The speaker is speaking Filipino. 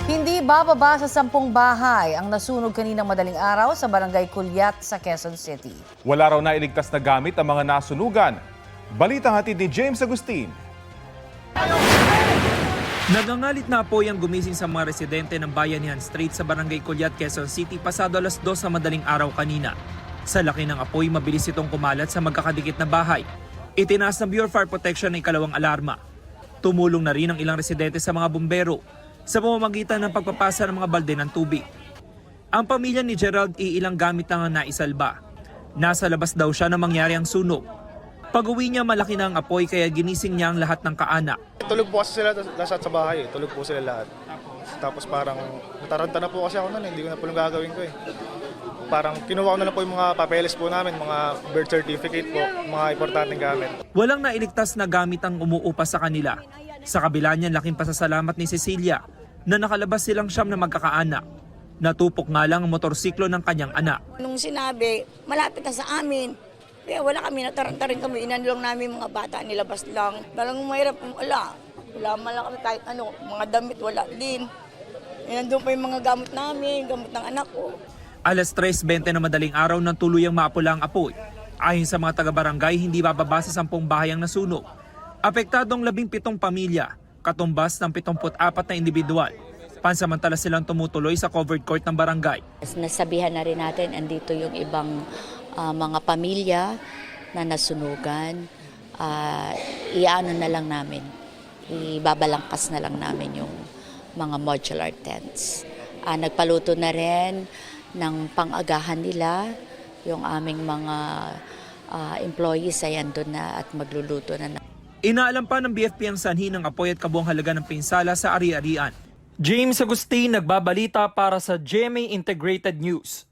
Hindi bababa sa 10 bahay ang nasunog kaninang madaling araw sa Barangay Culyat sa Quezon City. Wala raw nailigtas na gamit ang mga nasunugan. Balitang hatid ni James Agustin. Nagangalit na apoy ang gumising sa mga residente ng Bayanihan Street sa Barangay Culyat, Quezon City pasado alas 2 sa madaling araw kanina. Sa laki ng apoy, mabilis itong kumalat sa magkakadikit na bahay. Itinaas ng Bureau of Fire Protection ang ikalawang alarma. Tumulong na rin ang ilang residente sa mga bumbero sa pamamagitan ng pagpapasa ng mga balde ng tubig. Ang pamilya ni Gerald ilang gamit lang ang naisalba. Nasa labas daw siya nang mangyari ang sunog. Pag-uwi niya malaki na ang apoy kaya ginising niya ang lahat ng kaanak. Tulog po kasi sila lahat sa bahay. Tulog po sila lahat. Tapos parang nataranta na po kasi ako noon. Hindi ko na po yung gagawin ko eh. Parang kinuha ko na lang po yung mga papeles po namin, mga birth certificate po, mga importanteng gamit. Walang nailigtas na gamit ang umuupa sa kanila. Sa kabila niyan, laking pasasalamat ni Cecilia na nakalabas silang siyam na magkakaanak. Natupok nga lang ang motorsiklo ng kanyang anak. Nung sinabi, malapit na sa amin. Kaya wala kami, nataranta rin kami, inanulong namin mga bata, nilabas lang. Talagang mahirap, wala man kami kahit ano, mga damit, wala din. Nandun pa yung mga gamit namin, gamit ng anak ko. Alas 3:20 na madaling araw nang tuluyang maapula ang apoy. Ayon sa mga taga-barangay, hindi bababa sa 10 bahay ang nasunog. Apektadong 17 pamilya, katumbas ng 74 na individual. Pansamantala silang tumutuloy sa covered court ng barangay. Nasabihan na rin natin, andito yung ibang mga pamilya na nasunugan. Iano na lang namin, ibabalangkas na lang namin yung mga modular tents. Nagpaluto na rin ng pang-agahan nila, yung aming mga employees ay andun na at magluluto na. Inaalam pa ng BFP ang sanhi ng apoy at kabuang halaga ng pinsala sa ari-arian. James Agustin nagbabalita para sa GMA Integrated News.